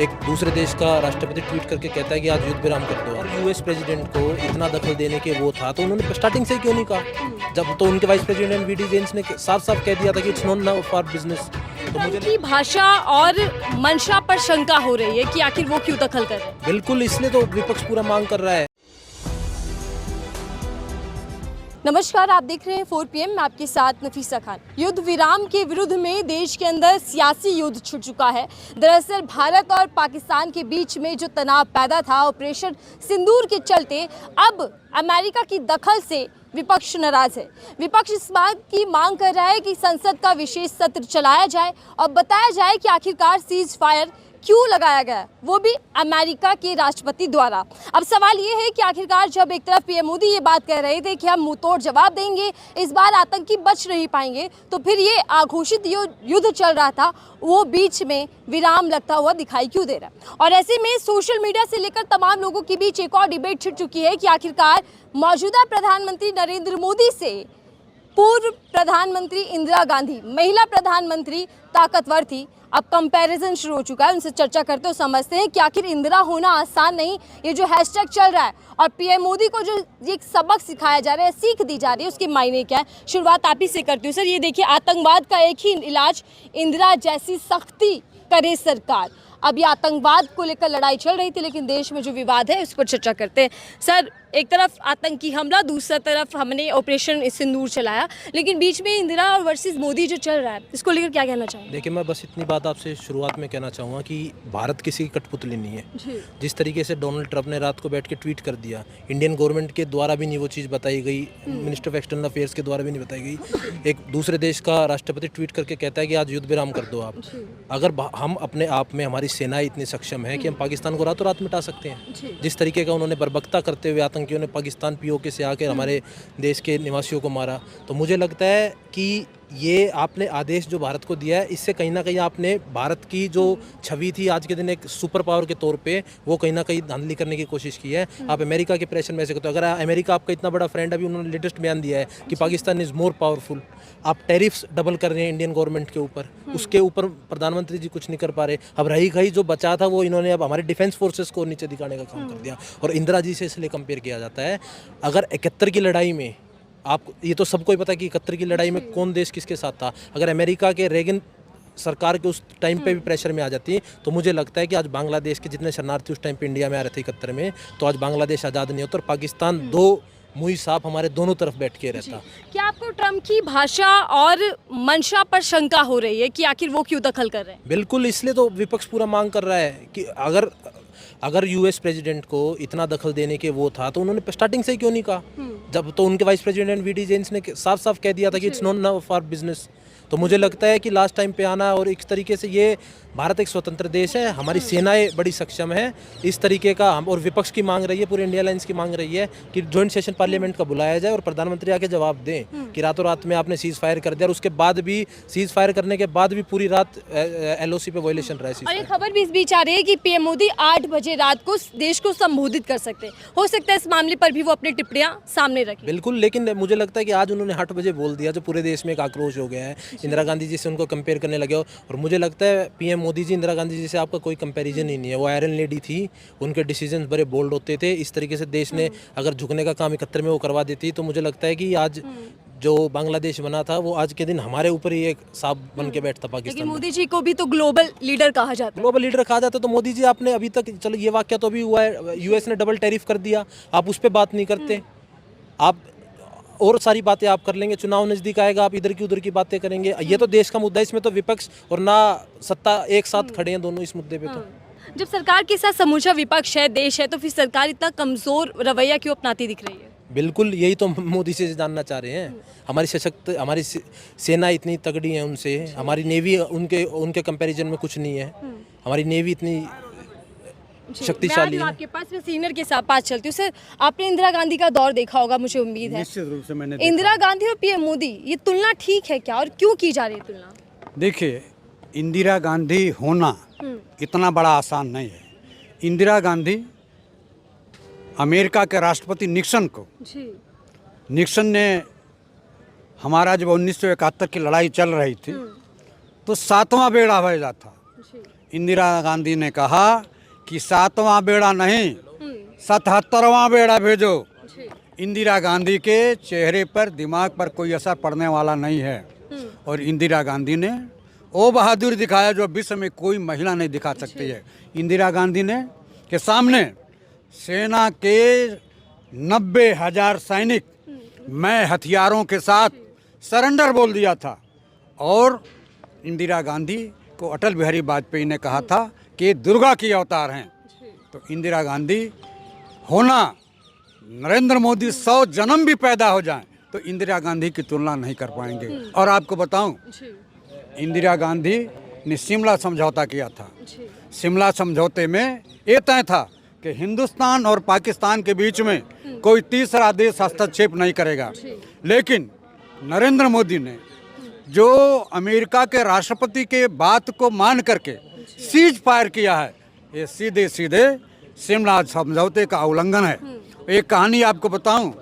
एक दूसरे देश का राष्ट्रपति ट्वीट करके कहता है कि आज युद्ध विराम कर दो, और यूएस प्रेसिडेंट को इतना दखल देने के वो था तो उन्होंने स्टार्टिंग से ही क्यों नहीं कहा? जब तो उनके वाइस प्रेसिडेंट वीडी जेन्स ने साफ साफ कह दिया था कि इट्स नॉट फॉर बिजनेस। तो मुझे की भाषा और मंशा पर शंका हो रही है कि आखिर वो क्यों दखल कर रहे हैं। बिल्कुल, इसलिए तो विपक्ष पूरा मांग कर रहा है। नमस्कार, आप देख रहे हैं 4 PM, मैं आपके साथ नफीसा खान। युद्ध विराम के विरुद्ध में देश के अंदर सियासी युद्ध छिड़ चुका है। दरअसल भारत और पाकिस्तान के बीच में जो तनाव पैदा था ऑपरेशन सिंदूर के चलते, अब अमेरिका की दखल से विपक्ष नाराज है। विपक्ष इस बात की मांग कर रहा है कि संसद का विशेष सत्र चलाया जाए और बताया जाए कि आखिरकार सीज फायर क्यों लगाया गया, वो भी अमेरिका के राष्ट्रपति द्वारा। अब सवाल ये है कि आखिरकार जब एक तरफ पीएम मोदी ये बात कह रहे थे कि हम मुंहतोड़ जवाब देंगे, इस बार आतंकी बच नहीं पाएंगे, तो फिर ये घोषित युद्ध चल रहा था वो बीच में विराम लगता हुआ दिखाई क्यों दे रहा है? और ऐसे में सोशल मीडिया से लेकर तमाम लोगों के बीच एक और डिबेट छिड़ चुकी है कि आखिरकार मौजूदा प्रधानमंत्री नरेंद्र मोदी से पूर्व प्रधानमंत्री इंदिरा गांधी, महिला प्रधानमंत्री ताकतवर थी, अब कंपैरिजन शुरू हो चुका है। उनसे चर्चा करते हो समझते हैं कि आखिर इंदिरा होना आसान नहीं, ये जो हैशटैग चल रहा है और पीएम मोदी को जो एक सबक सिखाया जा रहा है, सीख दी जा रही है, उसके मायने क्या है? शुरुआत आप ही से करती हूँ सर। ये देखिए, आतंकवाद का एक ही इलाज, इंदिरा जैसी सख्ती करे सरकार। अब ये आतंकवाद को लेकर लड़ाई चल रही थी, लेकिन देश में जो विवाद है उस पर चर्चा करते हैं। सर, एक तरफ आतंकी हमला, दूसरा तरफ हमने ऑपरेशन सिंदूर चलाया, लेकिन बीच में इंदिरा वर्सेस मोदी जो चल रहा है, इसको लेकर क्या कहना चाहेंगे? देखिए, मैं बस इतनी बात आपसे शुरुआत में कहना चाहूँगा कि भारत किसी की कठपुतली नहीं है। जिस तरीके से डोनाल्ड ट्रंप ने रात को बैठ के ट्वीट कर दिया, इंडियन गवर्नमेंट के द्वारा भी नहीं वो चीज़ बताई गई, मिनिस्टर ऑफ एक्सटर्नल अफेयर्स के द्वारा भी नहीं बताई गई। एक दूसरे देश का राष्ट्रपति ट्वीट करके कहता है कि आज युद्ध विराम कर दो आप। अगर हम अपने आप में, हमारी सेनाएं इतनी सक्षम है कि हम पाकिस्तान को रातों रात मिटा सकते हैं। जिस तरीके का उन्होंने बर्बरता करते हुए आतंकियों ने पाकिस्तान पीओके से आकर हमारे देश के निवासियों को मारा, तो मुझे लगता है कि ये आपने आदेश जो भारत को दिया है, इससे कहीं ना कहीं आपने भारत की जो छवि थी आज के दिन एक सुपर पावर के तौर पे, वो कहीं ना कहीं धांधली करने की कोशिश की है। आप अमेरिका के प्रेशर में ऐसे करते हो। अगर अमेरिका आपका इतना बड़ा फ्रेंड, अभी उन्होंने लेटेस्ट बयान दिया है कि पाकिस्तान इज़ मोर पावरफुल, आप टैरिफ्स डबल कर रहे हैं इंडियन गवर्नमेंट के ऊपर, उसके ऊपर प्रधानमंत्री जी कुछ नहीं कर पा रहे। अब रही गई जो बचा था वो इन्होंने अब हमारे डिफेंस फोर्सेस को नीचे दिखाने का काम कर दिया, और इंदिरा जी से इसलिए कंपेयर किया जाता है। अगर 71 की लड़ाई में, आप ये तो सबको ही पता है कि 71 की लड़ाई में कौन देश किसके साथ था। अगर अमेरिका के रेगन सरकार के उस टाइम पे भी प्रेशर में आ जाती, तो मुझे लगता है कि आज बांग्लादेश के जितने शरणार्थी उस टाइम पे इंडिया में आ रहे थे 71 में, तो आज बांग्लादेश आज़ाद नहीं होता और पाकिस्तान दो मुई साहब हमारे दोनों तरफ बैठ के रहता। क्या आपको ट्रंप की भाषा और मंशा पर शंका हो रही है कि आखिर वो क्यों दखल कर रहे हैं? बिल्कुल, इसलिए तो विपक्ष पूरा मांग कर रहा है कि अगर यूएस प्रेसिडेंट को इतना दखल देने के वो था तो उन्होंने स्टार्टिंग से ही क्यों नहीं कहा? जब तो उनके वाइस प्रेसिडेंट वीडी जेन्स ने साफ साफ कह दिया था कि इट्स नॉट फॉर बिजनेस। तो मुझे लगता है कि लास्ट टाइम पे आना, और इस तरीके से ये भारत एक स्वतंत्र देश है, हमारी सेनाएं बड़ी सक्षम है, इस तरीके का हम और विपक्ष की मांग रही है, पूरे इंडिया लाइन्स की मांग रही है कि जॉइंट सेशन पार्लियामेंट का बुलाया जाए और प्रधानमंत्री आके जवाब दें कि रातों रात में आपने सीज फायर कर दिया, और उसके बाद भी सीज फायर करने के बाद भी पूरी रात LOC पे वायलेशन रहा है। और ये खबर भी इस बीच आ रही है कि पीएम मोदी 8 बजे रात को देश को संबोधित कर सकते हैं। हो सकता है इस मामले पर भी वो अपनी टिप्पणियां सामने रखें। बिल्कुल, लेकिन मुझे लगता है कि आज उन्होंने 8 बजे बोल दिया, जो पूरे देश में एक आक्रोश हो गया है। इंदिरा गांधी जी से उनको कंपेयर करने लगे, और मुझे लगता है पीएम मोदी जी इंदिरा गांधी जी से आपका कोई कंपैरिजन ही नहीं है। वो आयरन लेडी थी, उनके डिसीजन बड़े बोल्ड होते थे। इस तरीके से देश ने अगर झुकने का काम 71 में वो करवा देती, तो मुझे लगता है कि आज जो बांग्लादेश बना था वो आज के दिन हमारे ऊपर ही एक सांप बन के बैठता पाकिस्तान। लेकिन मोदी जी को भी तो ग्लोबल लीडर कहा जाता है। ग्लोबल लीडर कहा जाता है, तो मोदी जी आपने अभी तक, चलो ये वाक्य तो अभी हुआ है, यूएस ने डबल टैरिफ कर दिया, आप उस पर बात नहीं करते। आप और सारी बातें आप कर लेंगे, चुनाव नज़दीक आएगा आप इधर की उधर की बातें करेंगे। ये तो देश का मुद्दा है, इसमें तो विपक्ष और ना सत्ता एक साथ खड़े हैं दोनों इस मुद्दे पे। तो जब सरकार के साथ समूचा विपक्ष है, देश है, तो फिर सरकार इतना कमजोर रवैया क्यों अपनाती दिख रही है? बिल्कुल, यही तो मोदी से जानना चाह रहे हैं। हमारी सेना इतनी तगड़ी है उनसे, हमारी नेवी उनके कंपैरिजन में कुछ नहीं है। हमारी नेवी इतनी शक्तिशाली है। आपके पास मैं सीनियर के साथ पास चलती हूँ। सर, आपने इंदिरा गांधी का दौर देखा होगा, मुझे उम्मीद है। निश्चित रूप से मैंने इंदिरा गांधी और पीएम मोदी, ये तुलना ठीक है क्या, और क्यों की जा रही है तुलना? देखिए, इंदिरा गांधी होना इतना बड़ा आसान नहीं है। इंदिरा गांधी अमेरिका के राष्ट्रपति निक्सन ने हमारा जब 1971 की लड़ाई चल रही थी तो 7वां बेड़ा भेजा था। इंदिरा गांधी ने कहा कि 7वां बेड़ा नहीं 77वां बेड़ा भेजो। इंदिरा गांधी के चेहरे पर, दिमाग पर कोई असर पड़ने वाला नहीं है। और इंदिरा गांधी ने वो बहादुर दिखाया जो विश्व में कोई महिला नहीं दिखा सकती है। इंदिरा गांधी ने के सामने सेना के 90,000 सैनिक मैं हथियारों के साथ सरेंडर बोल दिया था। और इंदिरा गांधी को अटल बिहारी वाजपेयी ने कहा था कि ये दुर्गा की अवतार हैं। तो इंदिरा गांधी होना, नरेंद्र मोदी 100 जन्म भी पैदा हो जाएं तो इंदिरा गांधी की तुलना नहीं कर पाएंगे। और आपको बताऊं, इंदिरा गांधी ने शिमला समझौता किया था। शिमला समझौते में ये तय था कि हिंदुस्तान और पाकिस्तान के बीच में कोई तीसरा देश हस्तक्षेप नहीं करेगा। लेकिन नरेंद्र मोदी ने जो अमेरिका के राष्ट्रपति के बात को मान करके सीज फायर किया है, ये सीधे सीधे शिमला समझौते का उल्लंघन है। एक कहानी आपको बताऊं,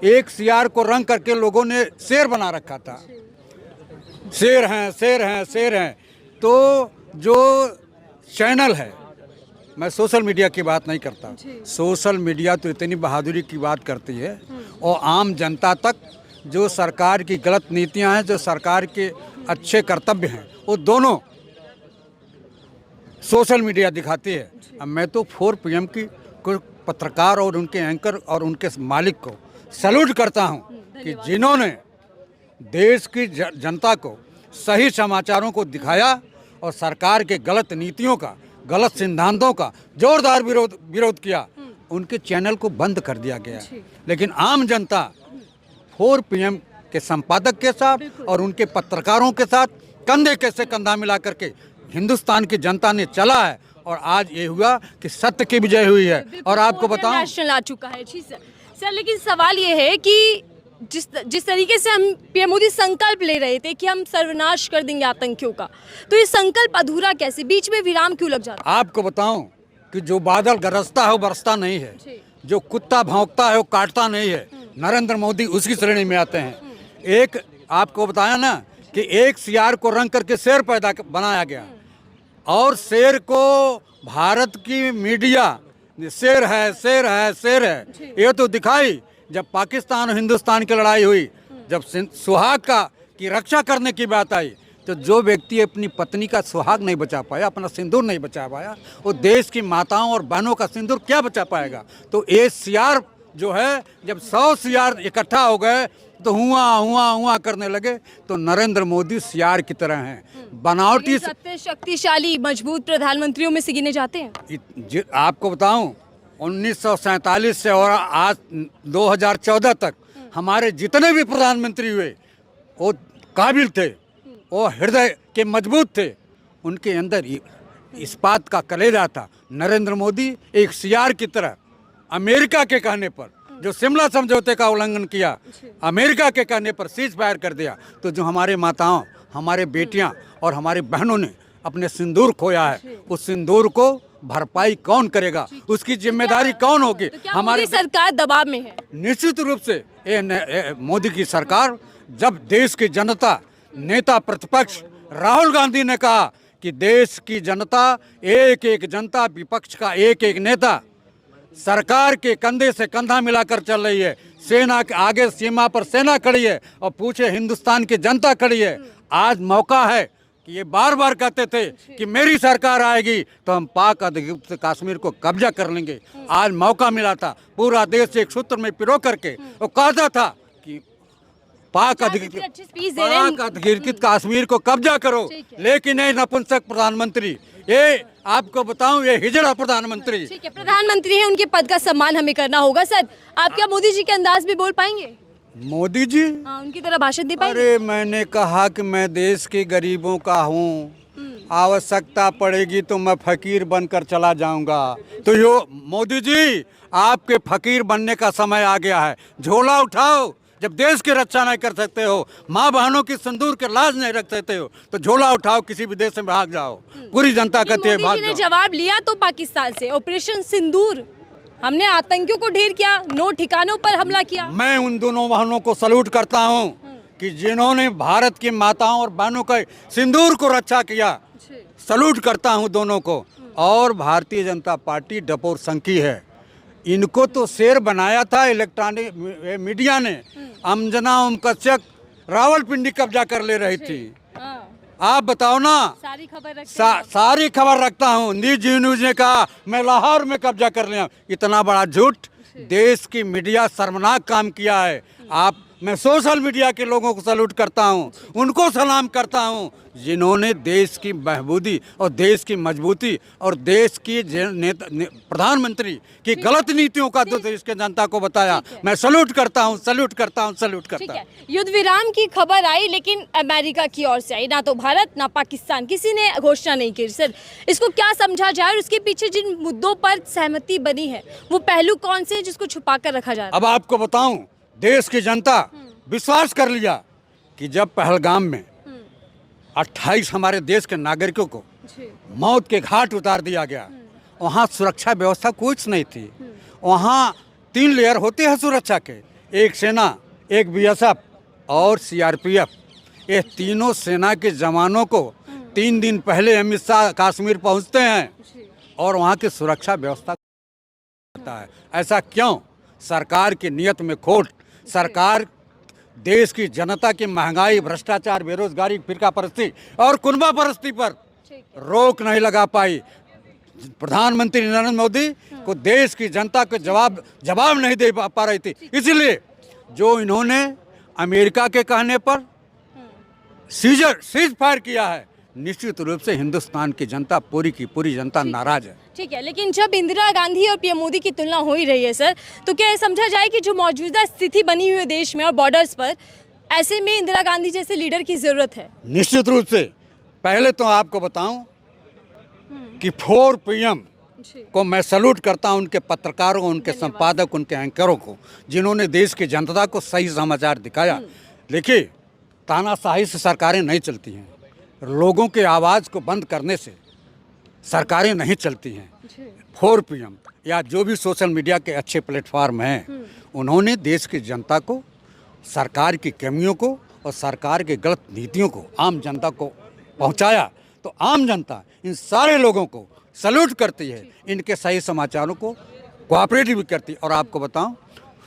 एक सियार को रंग करके लोगों ने शेर बना रखा था। शेर हैं, शेर हैं, शेर हैं। तो जो चैनल है, मैं सोशल मीडिया की बात नहीं करता, सोशल मीडिया तो इतनी बहादुरी की बात करती है और आम जनता तक जो सरकार की गलत नीतियां हैं, जो सरकार के अच्छे कर्तव्य हैं, वो दोनों सोशल मीडिया दिखाती है। अब मैं तो 4 PM की कुछ पत्रकार और उनके एंकर और उनके मालिक को सैल्यूट करता हूं कि जिन्होंने देश की जनता को सही समाचारों को दिखाया और सरकार के गलत नीतियों का, गलत सिद्धांतों का जोरदार विरोध किया। उनके चैनल को बंद कर दिया गया। लेकिन आम जनता 4 PM के संपादक के साथ और उनके पत्रकारों के साथ कंधे से कंधा मिला करके हिंदुस्तान की जनता ने चला है। और आज ये हुआ कि सत्य की विजय हुई है। और आपको बताऊं, नेशनल आ चुका है। जी सर, लेकिन सवाल ये है कि जिस तरीके से हम पीएम मोदी संकल्प ले रहे थे कि हम सर्वनाश कर देंगे आतंकियों का, तो ये संकल्प अधूरा कैसे, बीच में विराम क्यों लग जाता है? आपको बताऊं कि जो बादल गरजता है वो बरसता नहीं है, जो कुत्ता भौंकता है वो काटता नहीं है। नरेंद्र मोदी उसकी श्रेणी में आते हैं। एक आपको बताया ना कि एक सियार को रंग करके शेर बनाया गया और शेर को भारत की मीडिया शेर है, शेर है, शेर है, ये तो दिखाई जब पाकिस्तान और हिंदुस्तान की लड़ाई हुई, जब सुहाग की रक्षा करने की बात आई, तो जो व्यक्ति अपनी पत्नी का सुहाग नहीं बचा पाया, अपना सिंदूर नहीं बचा पाया, वो देश की माताओं और बहनों का सिंदूर क्या बचा पाएगा? तो ये सियार जो है, जब 100 सियार इकट्ठा हो गए तो हुआ हुआ हुआ करने लगे। तो नरेंद्र मोदी सियार की तरह हैं, बनावटी। सबसे शक्तिशाली मजबूत प्रधानमंत्रियों में से गिने जाते हैं। आपको बताऊं, 1947 से और आज 2014 तक हमारे जितने भी प्रधानमंत्री हुए वो काबिल थे, वो हृदय के मजबूत थे, उनके अंदर इस्पात का कलेजा था। नरेंद्र मोदी एक सियार की तरह अमेरिका के कहने पर जो शिमला समझौते का उल्लंघन किया, अमेरिका के कहने पर सीज फायर कर दिया, तो जो हमारे माताओं, हमारे बेटियां और हमारे बहनों ने अपने सिंदूर खोया है, उस सिंदूर को भरपाई कौन करेगा, उसकी जिम्मेदारी कौन होगी? तो हमारी सरकार दबाव में है। निश्चित रूप से मोदी की सरकार, जब देश की जनता, नेता प्रतिपक्ष राहुल गांधी ने कहा कि देश की जनता, एक एक जनता, विपक्ष का एक एक नेता सरकार के कंधे से कंधा मिलाकर चल रही है, सेना के आगे सीमा पर सेना खड़ी है और पूछे हिंदुस्तान की जनता खड़ी है। आज मौका है कि ये बार बार कहते थे कि मेरी सरकार आएगी तो हम पाक अधिकृत कश्मीर को कब्जा कर लेंगे। आज मौका मिला था, पूरा देश एक सूत्र में पिरो करके वो कहता था कि पाक अधिकृत कश्मीर को कब्जा करो। लेकिन ये नपुंसक प्रधानमंत्री, ये आपको बताऊं, ये हिजड़ा प्रधानमंत्री। ठीक है, प्रधानमंत्री है, उनके पद का सम्मान हमें करना होगा। सर, आप क्या मोदी जी के अंदाज में बोल पाएंगे? मोदी जी उनकी तरह भाषण दे पाएंगे? अरे मैंने कहा कि मैं देश के गरीबों का हूँ, आवश्यकता पड़ेगी तो मैं फकीर बनकर चला जाऊंगा। तो यो मोदी जी, आपके फकीर बनने का समय आ गया है। झोला उठाओ। जब देश की रक्षा नहीं कर सकते हो, माँ बहनों की सिंदूर के लाज नहीं रख सकते हो, तो झोला उठाओ, किसी भी देश में भाग जाओ। पूरी जनता कहती है भाग जाओ। जवाब लिया तो पाकिस्तान से, ऑपरेशन सिंदूर, हमने आतंकियों को ढेर किया, 9 ठिकानों पर हमला किया। मैं उन दोनों बहनों को सल्यूट करता हूँ कि जिन्होंने भारत की माताओं और बहनों का सिंदूर को रक्षा किया। सलूट करता हूं दोनों को। और भारतीय जनता पार्टी डपोर संखी है, इनको तो शेर बनाया था इलेक्ट्रॉनिक मीडिया ने। अंजना ओम कश्यप रावलपिंडी कब्जा कर ले रही थी। आप बताओ ना, सारी खबर सारी खबर रखता हूँ। न्यूज ने कहा मैं लाहौर में कब्जा कर लिया, इतना बड़ा झूठ। देश की मीडिया शर्मनाक काम किया है। मैं सोशल मीडिया के लोगों को सैल्यूट करता हूं, उनको सलाम करता हूं जिन्होंने देश की बहबूदी और देश की मजबूती और देश की प्रधानमंत्री की गलत नीतियों का तो देश के जनता को बताया। मैं सैल्यूट करता हूं, सैल्यूट करता हूं, सैल्यूट करता हूं। युद्ध विराम की खबर आई, लेकिन अमेरिका की ओर से आई, ना तो भारत ना पाकिस्तान, किसी ने घोषणा नहीं की। सर, इसको क्या समझा जाए और उसके पीछे जिन मुद्दों पर सहमति बनी है वो पहलू कौन से हैं जिसको छुपा कर रखा जा रहा है? अब आपको बताऊं, देश की जनता विश्वास कर लिया कि जब पहलगाम में 28 हमारे देश के नागरिकों को मौत के घाट उतार दिया गया, वहाँ सुरक्षा व्यवस्था कुछ नहीं थी। वहाँ 3 लेयर होते हैं सुरक्षा के, एक सेना, एक बीएसएफ और सीआरपीएफ। ये तीनों सेना के जवानों को 3 दिन पहले अमित शाह कश्मीर पहुँचते हैं और वहाँ की सुरक्षा व्यवस्था होता है। ऐसा क्यों? सरकार की नियत में खोट। सरकार देश की जनता की महंगाई, भ्रष्टाचार, बेरोजगारी, फिरका परस्ती और कुनबा परस्ती पर रोक नहीं लगा पाई। प्रधानमंत्री नरेंद्र मोदी को देश की जनता को जवाब नहीं दे पा रही थी। इसलिए जो इन्होंने अमेरिका के कहने पर सीज फायर किया है, निश्चित रूप से हिंदुस्तान की जनता, पूरी की पूरी जनता नाराज है। ठीक है, लेकिन जब इंदिरा गांधी और पीएम मोदी की तुलना हो ही रही है सर, तो क्या ये समझा जाए कि जो मौजूदा स्थिति बनी हुई है देश में और बॉर्डर्स पर, ऐसे में इंदिरा गांधी जैसे लीडर की जरूरत है? निश्चित रूप से। पहले तो आपको बताऊं कि 4 PM को मैं सैल्यूट करता हूं, उनके पत्रकारों, उनके संपादक, उनके एंकरों को, जिन्होंने देश की जनता को सही समाचार दिखाया। देखिए, तानाशाही से सरकारें नहीं चलती हैं, लोगों के आवाज़ को बंद करने से सरकारें नहीं चलती हैं। 4 PM या जो भी सोशल मीडिया के अच्छे प्लेटफॉर्म हैं, उन्होंने देश की जनता को, सरकार की कमियों को और सरकार के गलत नीतियों को आम जनता को पहुंचाया। तो आम जनता इन सारे लोगों को सैल्यूट करती है, इनके सही समाचारों को कोऑपरेट भी करती है। और आपको बताऊं,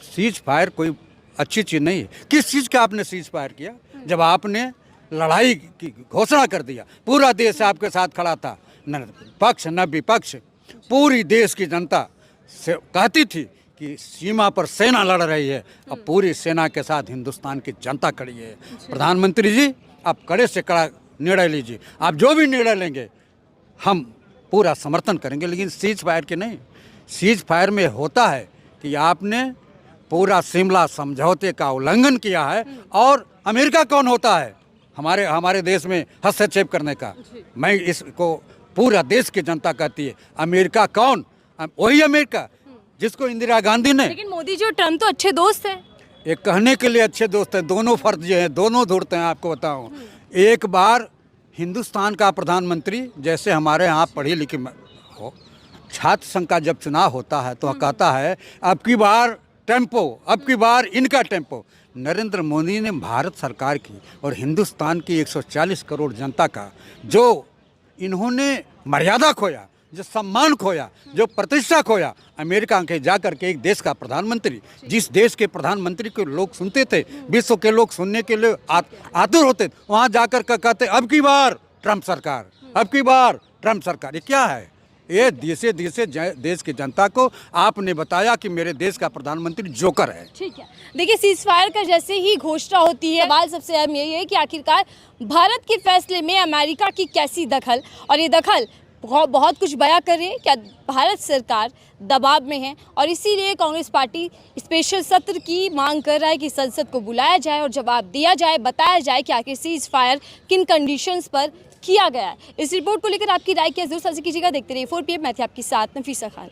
सीज फायर कोई अच्छी चीज़ नहीं है। किस चीज़ का आपने सीज फायर किया? जब आपने लड़ाई की घोषणा कर दिया, पूरा देश आपके साथ खड़ा था, न पक्ष न विपक्ष, पूरी देश की जनता से कहती थी कि सीमा पर सेना लड़ रही है। अब पूरी सेना के साथ हिंदुस्तान की जनता खड़ी है। प्रधानमंत्री जी, आप कड़े से कड़ा निर्णय लीजिए, आप जो भी निर्णय लेंगे हम पूरा समर्थन करेंगे, लेकिन सीज फायर के नहीं। सीज फायर में होता है कि आपने पूरा शिमला समझौते का उल्लंघन किया है। और अमेरिका कौन होता है हमारे देश में हस्तक्षेप करने का? मैं इसको पूरा देश की जनता कहती है, अमेरिका कौन? वही अमेरिका जिसको इंदिरा गांधी ने। लेकिन मोदी जी और ट्रम्प तो अच्छे दोस्त हैं। एक कहने के लिए अच्छे दोस्त हैं, दोनों फर्जी हैं, दोनों ढूंढते हैं। आपको बताऊं, एक बार हिंदुस्तान का प्रधानमंत्री, जैसे हमारे यहाँ पढ़ी लिखी हो, छात्र संघ का जब चुनाव होता है तो कहता है अब की बार टेम्पो, अब की बार इनका टेम्पो। नरेंद्र मोदी ने भारत सरकार की और हिंदुस्तान की 140 करोड़ जनता का जो इन्होंने मर्यादा खोया, जो सम्मान खोया, जो प्रतिष्ठा खोया, अमेरिका के जाकर के एक देश का प्रधानमंत्री, जिस देश के प्रधानमंत्री को लोग सुनते थे, विश्व के लोग सुनने के लिए आतुर होते, वहाँ जाकर के कहते अब की बार ट्रम्प सरकार, अब की बार ट्रम्प सरकार। ये क्या है? ये देश की जनता को आपने बताया कि मेरे देश का प्रधानमंत्री जोकर है। ठीक है, देखिए, सीज फायर का जैसे ही घोषणा होती है, सवाल सबसे अहम यही है कि आखिरकार भारत के फैसले में अमेरिका की कैसी दखल, और ये दखल बहुत कुछ बयां कर रही है। क्या भारत सरकार दबाव में है? और इसीलिए कांग्रेस पार्टी स्पेशल सत्र की मांग कर रहा है कि संसद को बुलाया जाए और जवाब दिया जाए, बताया जाए कि आखिर सीज फायर किन कंडीशंस पर किया गया है। इस रिपोर्ट को लेकर आपकी राय क्या जरूर साझा कीजिएगा। देखते रहिए 4 PM, मैं थी आपके साथ नफीसा खान।